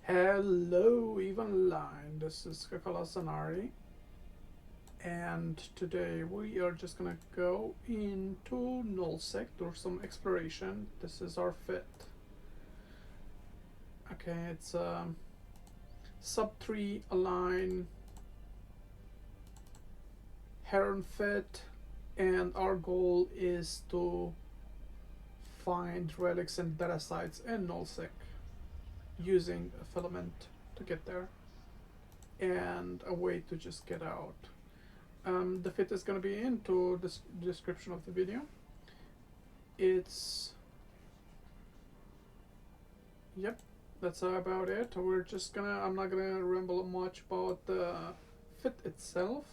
Hello, even line. This is Kakala Sanari, and today we are just gonna go into Null-Sec, do some exploration. This is our fit. Okay, it's sub 3 align Heron fit, and our goal is to find relics and data sites in Null-Sec using a filament to get there, and a way to just get out. The fit is going to be into the description of the video. It's yep, that's about it. I'm not gonna ramble much about the fit itself.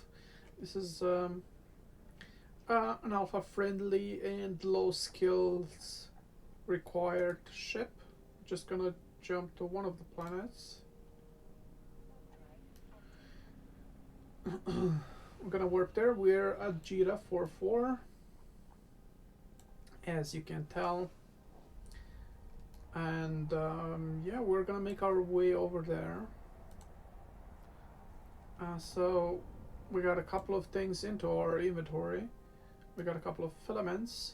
This is an alpha friendly and low skills required ship. Just gonna jump to one of the planets. I'm gonna warp there. We're at Jita 44, as you can tell, and yeah, we're gonna make our way over there. So we got a couple of things into our inventory. We got a couple of filaments,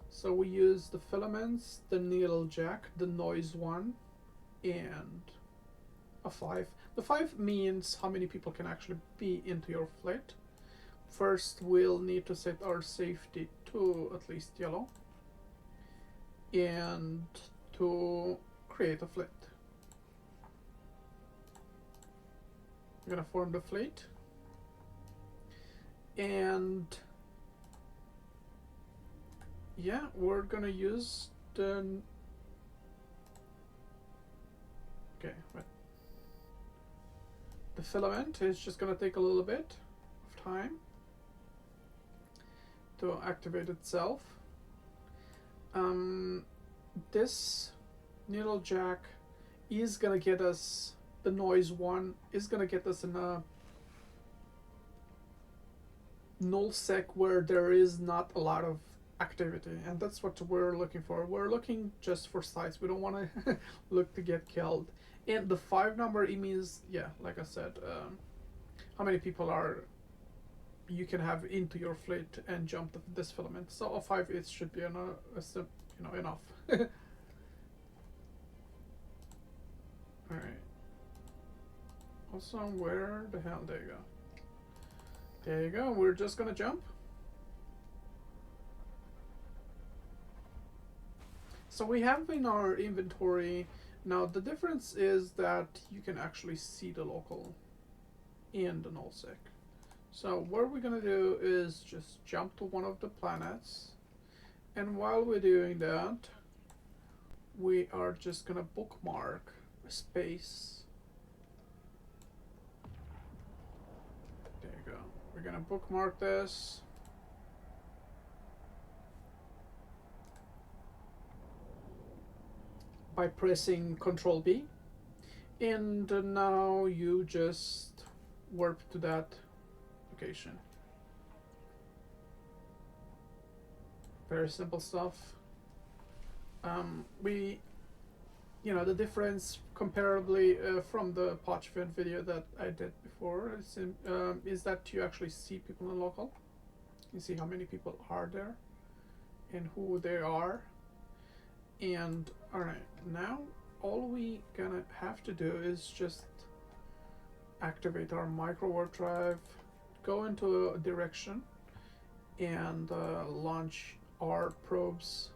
so we use the filaments, the needle jack, the noise one, and a 5. The 5 means how many people can actually be into your fleet. First, we'll need to set our safety to at least yellow, and to create a fleet. I'm gonna form the fleet, and yeah, we're gonna use the the filament is just gonna take a little bit of time to activate itself. This needle jack is gonna get us, the noise one is gonna get us in a Null-Sec where there is not a lot of activity, and that's what we're looking for. We're looking just for sites. We don't want to look to get killed. And the 5 number, it means, yeah, like I said, how many people are you can have into your fleet and jump this filament. So a 5 it should be enough. All right. Also, where the hell? There you go. There you go. We're just gonna jump. So we have in our inventory now. The difference is that you can actually see the local in the Null-Sec. So what we're gonna do is just jump to one of the planets, and while we're doing that, we are just gonna bookmark a space. There you go. We're gonna bookmark this. By pressing Control B, and now you just warp to that location. Very simple stuff. The difference comparably from the Pochven video that I did before is that you actually see people in local. You see how many people are there and who they are. And alright, now all we gonna have to do is just activate our micro warp drive, go into a direction, and launch our probes.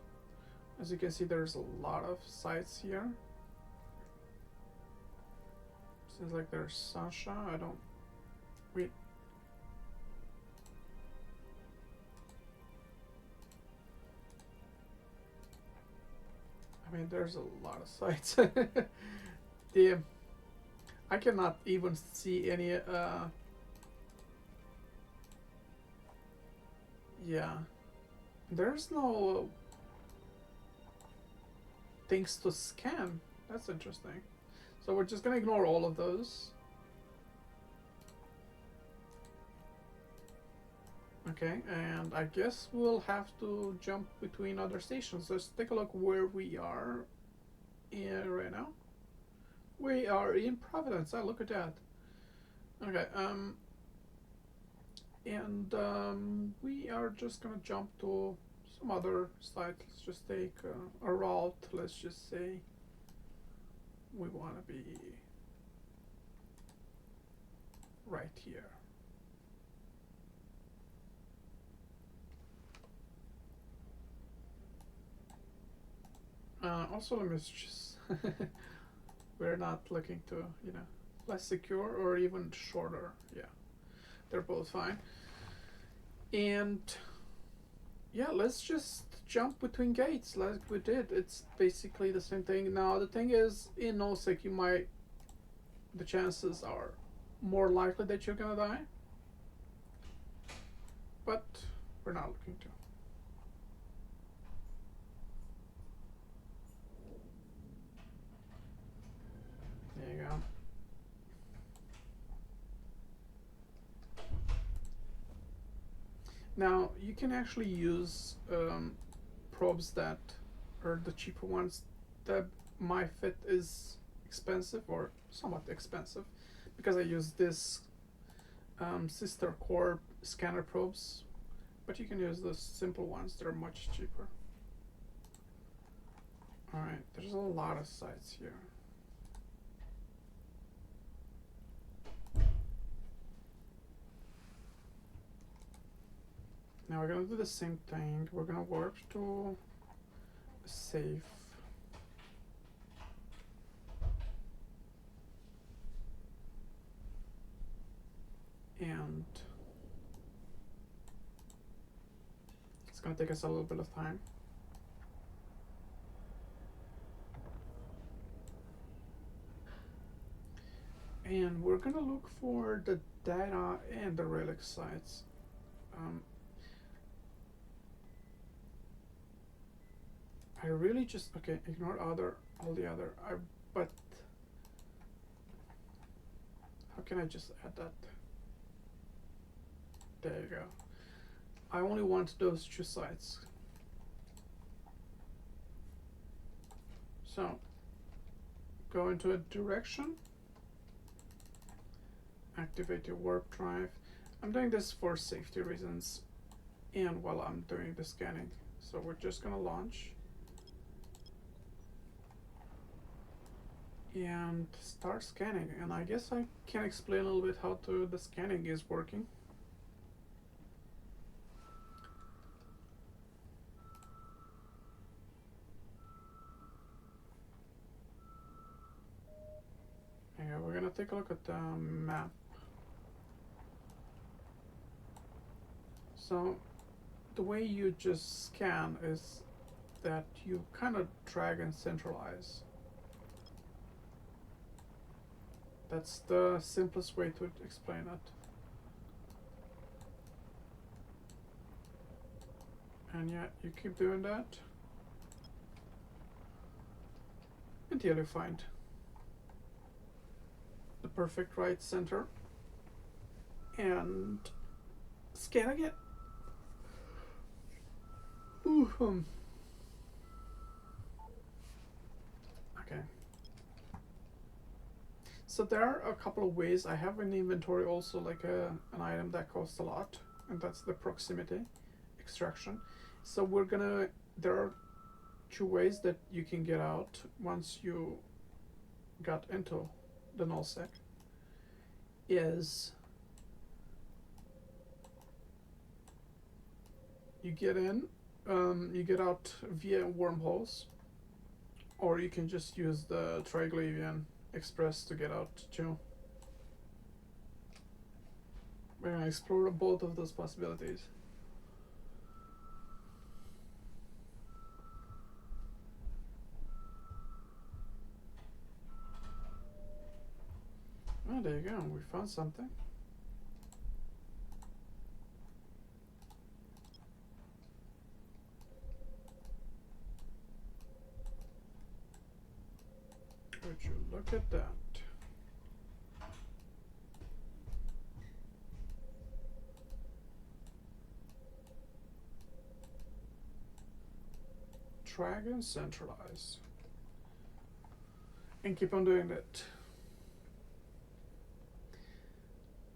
As you can see, there's a lot of sites here. Seems like there's Sasha. I mean, there's a lot of sites. I cannot even see any. Yeah, there's no things to scan. That's interesting. So we're just gonna ignore all of those. Okay, and I guess we'll have to jump between other stations. Let's take a look where we are right now. We are in Providence. Oh, look at that. Okay, and we are just gonna jump to some other site. Let's just take a route. Let's just say we want to be right here. Also, let me just we're not looking to, you know, less secure or even shorter. Yeah, they're both fine. And yeah, let's just jump between gates like we did. It's basically the same thing. Now the thing is, in Null-Sec, the chances are more likely that you're gonna die, but we're not looking to. There you go. Now you can actually use probes that are the cheaper ones. The MyFit is expensive or somewhat expensive because I use this sister core scanner probes, but you can use the simple ones. They're much cheaper. All right, there's a lot of sites here. Now we're gonna do the same thing. We're gonna warp to a safe. And it's gonna take us a little bit of time. And we're gonna look for the data and the relic sites. I really just ignore all the other. But how can I just add that? There you go. I only want those two sites. So go into a direction, activate your warp drive. I'm doing this for safety reasons and while I'm doing the scanning. So we're just gonna launch and start scanning. And I guess I can explain a little bit how the scanning is working. Yeah, we're gonna take a look at the map. So the way you just scan is that you kind of drag and centralize. That's the simplest way to explain it. And yeah, you keep doing that until you find the perfect right center and scan again. Ooh, okay. So there are a couple of ways. I have in inventory also like an item that costs a lot, and that's the proximity extraction. So there are two ways that you can get out once you got into the Null-Sec. Is you get in, you get out via wormholes, or you can just use the Pochven Express to get out too. We're gonna explore both of those possibilities. Oh, there you go. We found something. Would you look at that? Drag and centralize. and keep on doing it.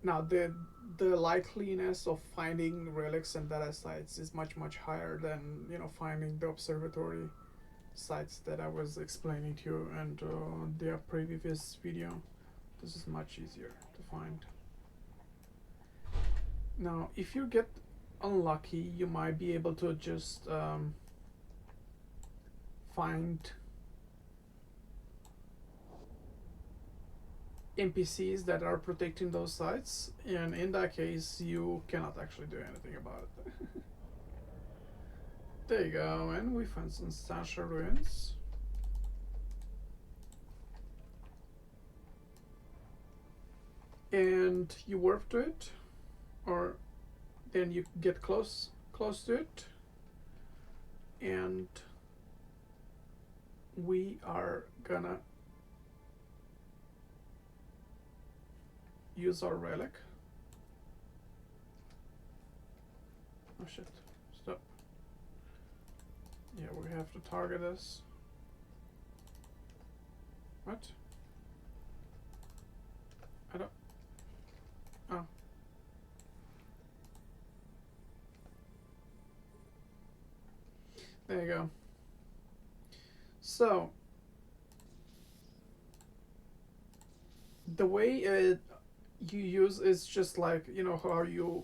Now the likeliness of finding relics and data sites is much higher than, you know, finding the observatory sites that I was explaining to you and their previous video. This is much easier to find. Now if you get unlucky, you might be able to just find NPCs that are protecting those sites, and in that case you cannot actually do anything about it. There you go, and we found some Sasha ruins. And you warp to it, or then you get close to it, and we are gonna use our relic. Oh shit, stop. Yeah, we have to target this. What? I don't... Oh. There you go. So, the way you use is just like, you know, how you,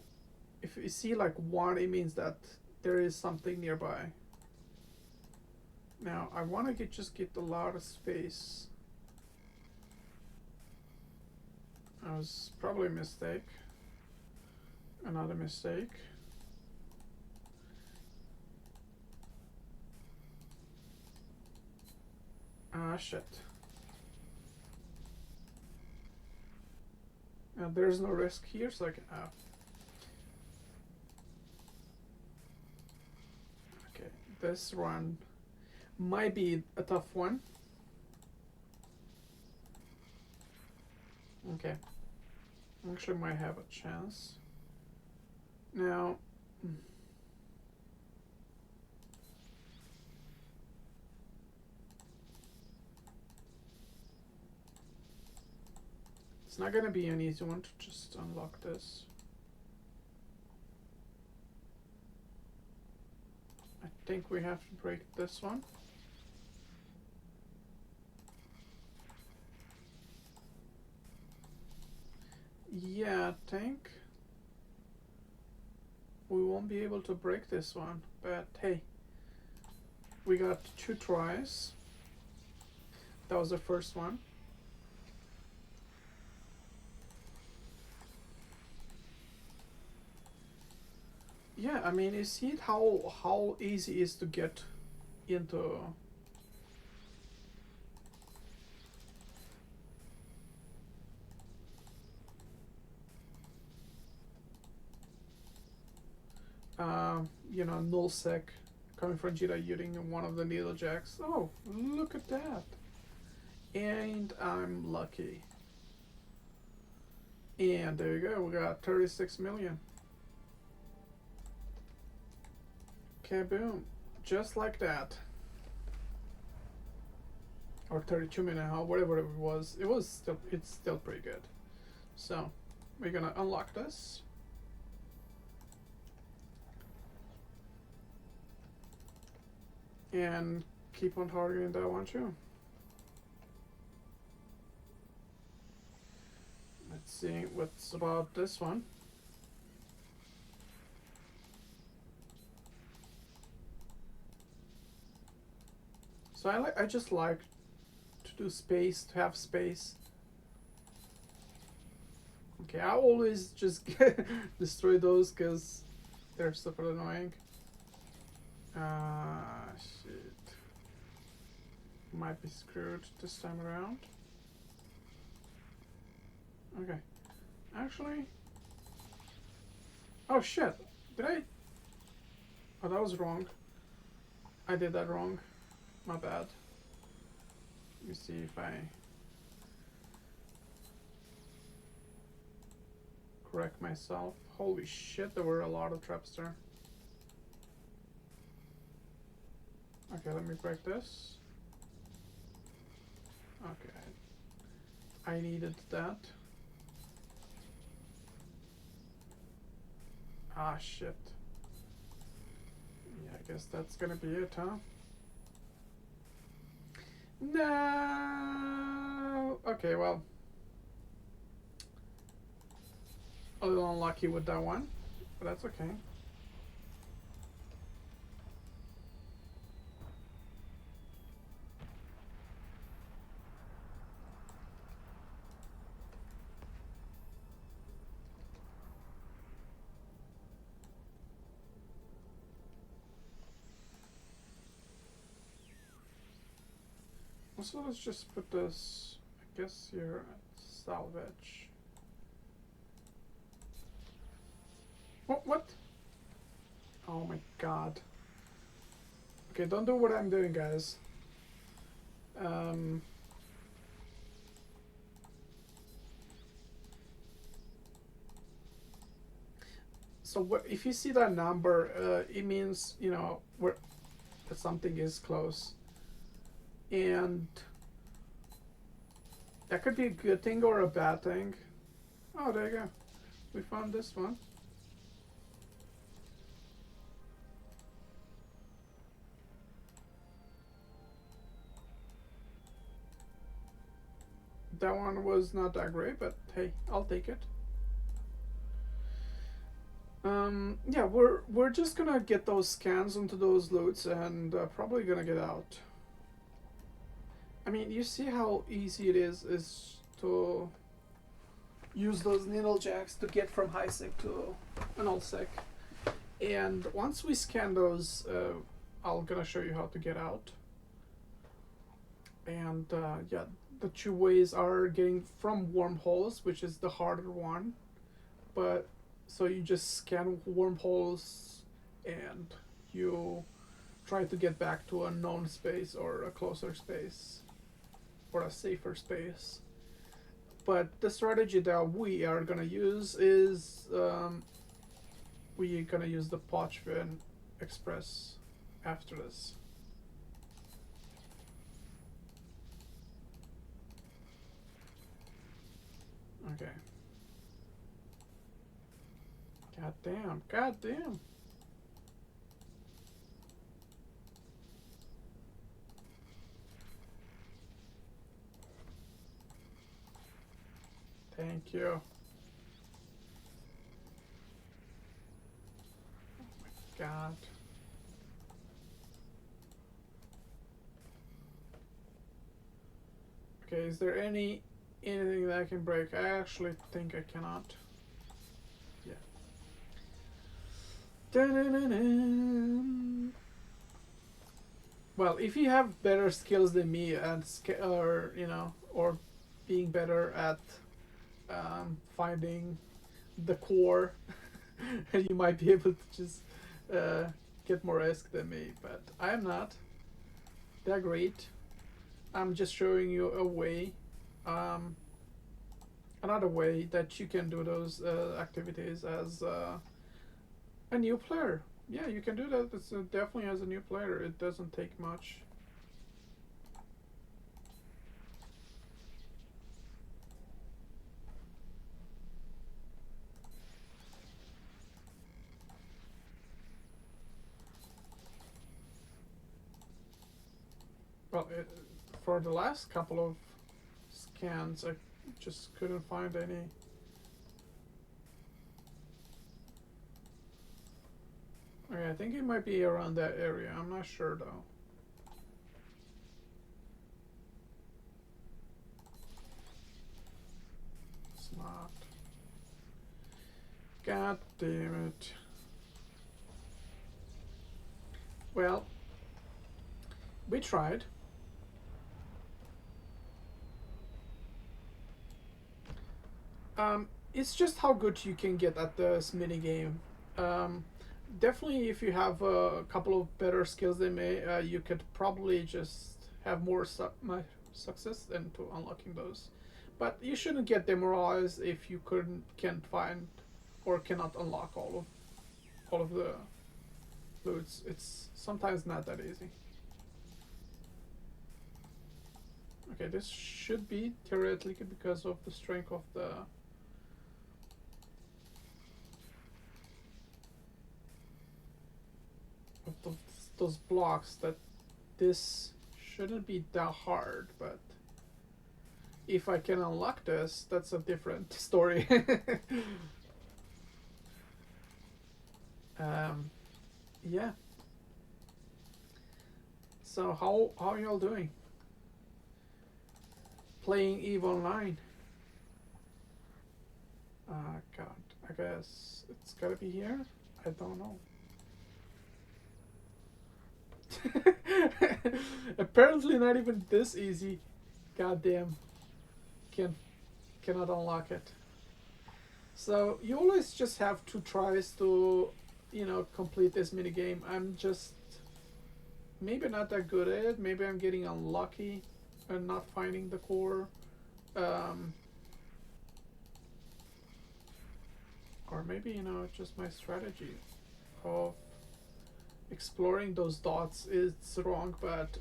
if you see like one, it means that there is something nearby. Now I want to just get a lot of space. That was probably a mistake. Another mistake. Ah, shit. Now there's no risk here, so I can... Okay, this run might be a tough one. Okay. Actually might have a chance. Now... It's not gonna be an easy one to just unlock this. I think we have to break this one. Yeah, I think we won't be able to break this one, but hey, we got 2 tries. That was the first one. Yeah, I mean, you see how easy it is to get into. You know, Null-Sec coming from Jita using one of the needle jacks. Oh, look at that! And I'm lucky. And there you go, we got 36 million. Kaboom. Just like that. Or 32 million, whatever it was. It's still pretty good. So, we're gonna unlock this. And keep on targeting that one too. Let's see what's about this one. So I just like to do space, to have space. Okay, I always just destroy those because they're super annoying. Ah, shit. Might be screwed this time around. Okay. Actually... Oh shit! Did I... Oh, that was wrong. I did that wrong. My bad. Let me see if I... correct myself. Holy shit, there were a lot of traps there. Okay, let me break this. Okay. I needed that. Ah, shit. Yeah, I guess that's gonna be it, huh? No! Okay, well. A little unlucky with that one, but that's okay. So let's just put this, I guess, here at salvage. What? Oh my god. Okay, don't do what I'm doing, guys. So what, if you see that number, it means, you know, that something is close. And that could be a good thing or a bad thing. Oh, there you go. We found this one. That one was not that great, but hey, I'll take it. Yeah, we're just gonna get those scans onto those loads and probably gonna get out. I mean, you see how easy it is to use those needle jacks to get from high sec to an Null-Sec. And once we scan those, I'm gonna show you how to get out. And yeah, the two ways are getting from wormholes, which is the harder one. But so you just scan wormholes and you try to get back to a known space or a closer space or a safer space. But the strategy that we are gonna use is we're gonna use the Pochven Express after this. Okay. God damn, god damn. Thank you. Oh my god. Okay, is there anything that I can break? I actually think I cannot. Yeah. Da-na-na-na. Well, if you have better skills than me and or you know, or being better at finding the core, you might be able to just get more ESC than me. But I am not that great. I'm just showing you a way, another way that you can do those activities as a new player. Yeah, you can do that. It's definitely as a new player. It doesn't take much. Well, for the last couple of scans, I just couldn't find any. Okay, I think it might be around that area. I'm not sure though. It's not. God damn it. Well, we tried. It's just how good you can get at this mini game. Definitely, if you have a couple of better skills than me, you could probably just have more success into unlocking those. But you shouldn't get demoralized if you can't find or cannot unlock all of the loots. It's sometimes not that easy. Okay, this should be theoretically because of the strength of the those blocks, that this shouldn't be that hard, but if I can unlock this, that's a different story. Yeah. So how y'all doing? Playing EVE Online? God, I guess it's gotta be here. I don't know. Apparently not even this easy. Goddamn. Cannot unlock it. So you always just have 2 tries to, complete this mini game. I'm just maybe not that good at it. Maybe I'm getting unlucky and not finding the core. Or maybe, just my strategy of exploring those dots is wrong, but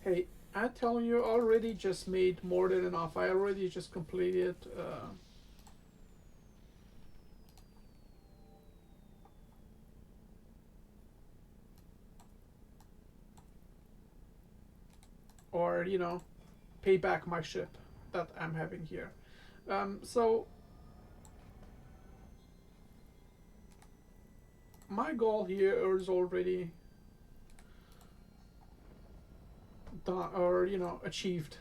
hey, I'm telling you, already just made more than enough. I already just completed or pay back my ship that I'm having here. So my goal here is already done, or achieved.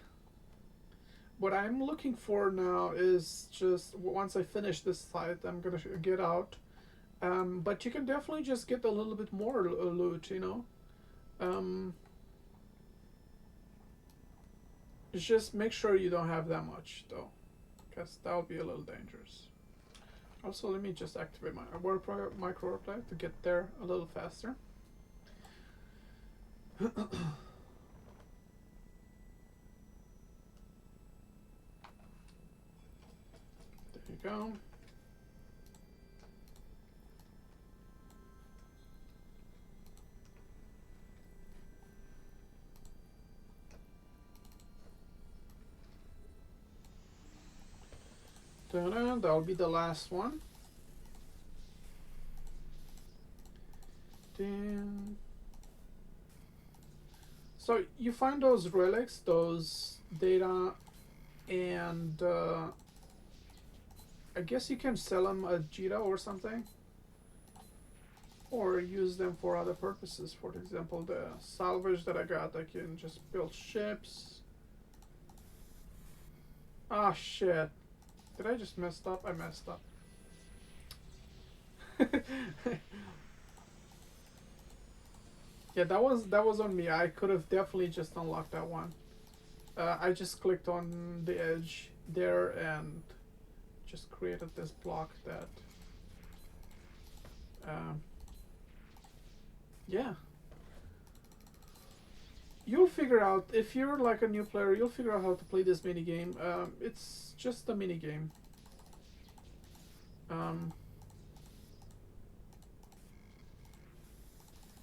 What I'm looking for now is just once I finish this site, I'm gonna get out. But you can definitely just get a little bit more loot, just make sure you don't have that much though, because that would be a little dangerous. Also, let me just activate my micro reply to get there a little faster. There you go. That'll be the last one. Damn. So you find those relics, those data, and I guess you can sell them at Jita or something, or use them for other purposes. For example, the salvage that I got, I can just build ships. Ah, shit. Did I just mess up? I messed up. Yeah, that was on me. I could have definitely just unlocked that one. I just clicked on the edge there and just created this block that yeah, you'll figure out, if you're like a new player, you'll figure out how to play this mini game. It's just a mini game.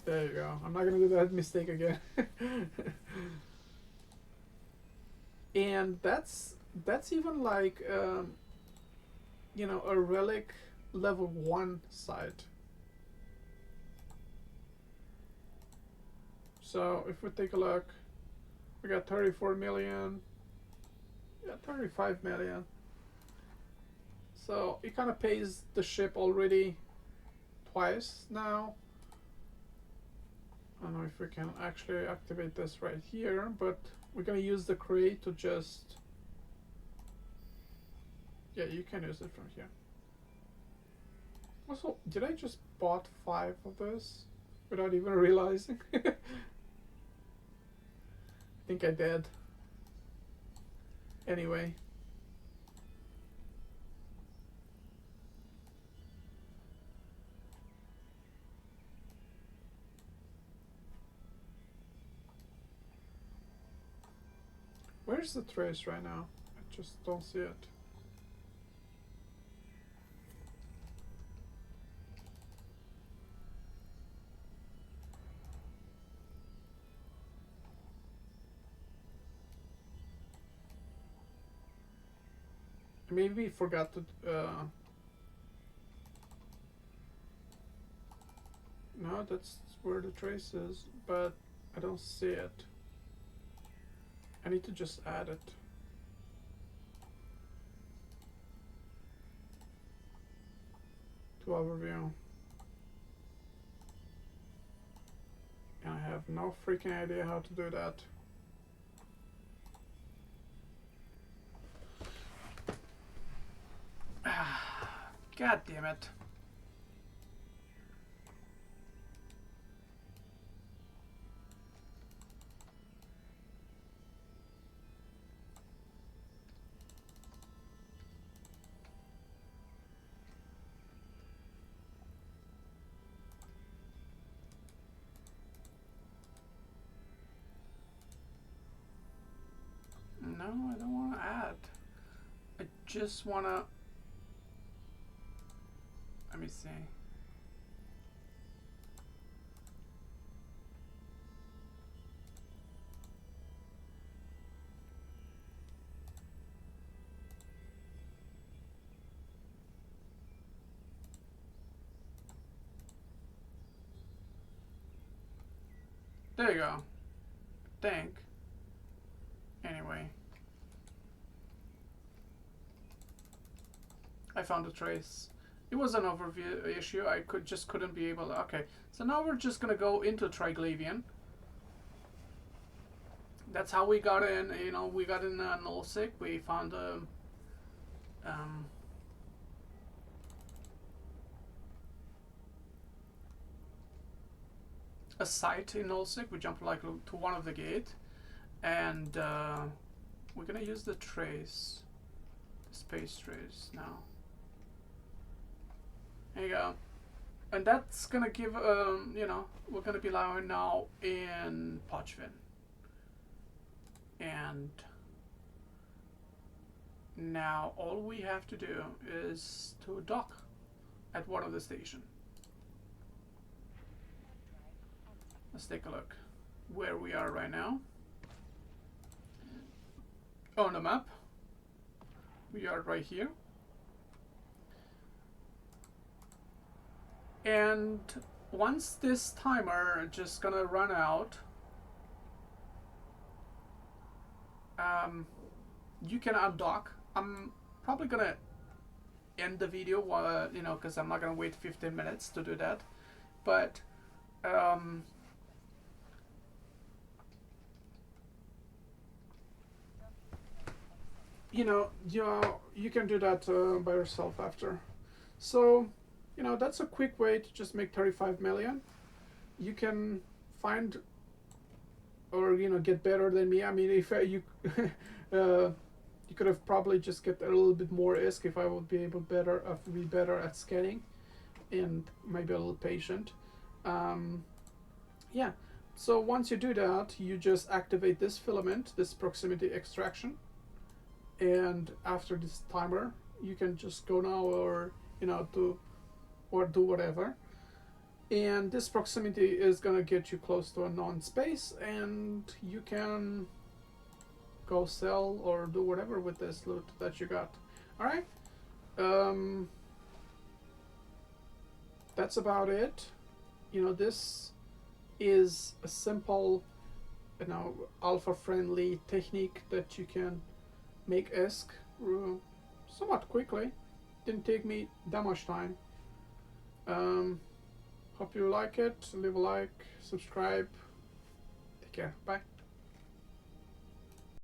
There you go. I'm not gonna do that mistake again. And that's even like a relic level 1 site. So if we take a look, we got 34 million, yeah, 35 million. So it kind of pays the ship already twice now. I don't know if we can actually activate this right here, but we're gonna use the crate to just, yeah, you can use it from here. Also, did I just bought 5 of this without even realizing? I think I did. Anyway. Where's the trace right now? I just don't see it. Maybe forgot to. No, that's where the trace is, but I don't see it. I need to just add it. To overview. And I have no freaking idea how to do that. God damn it. No, I don't want to add. I just want to... Let me see. There you go. I think. Anyway. I found a trace. It was an overview issue. I couldn't be able to... Okay. So now we're just going to go into Triglavian. That's how we got in, you know, we got in Null-Sec. We found a site in Null-Sec. We jumped like to one of the gate, and we're gonna use the trace, the space trace now. There you go, and that's gonna give you know, we're gonna be allowing now in Pochven, and now all we have to do is to dock at one of the station. Let's take a look where we are right now. On the map, we are right here. And once this timer is just gonna run out, you can undock. I'm probably gonna end the video while, you know, because I'm not gonna wait 15 minutes to do that. But you know, you can do that by yourself after. So, you know, that's a quick way to just make 35 million. You can find, or, you know, get better than me. I mean, if you you could have probably just get a little bit more ISK if I would be able be better at scanning, and maybe a little patient. Yeah. So once you do that, you just activate this filament, this proximity extraction. And after this timer, you can just go now, or, you know, do whatever. And this proximity is gonna get you close to a non-space, and you can go sell or do whatever with this loot that you got. All right. That's about it. You know, this is a simple, you know, alpha-friendly technique that you can make ISK somewhat quickly. Didn't take me that much time. Hope you like it. Leave a like, subscribe. Take care. Bye.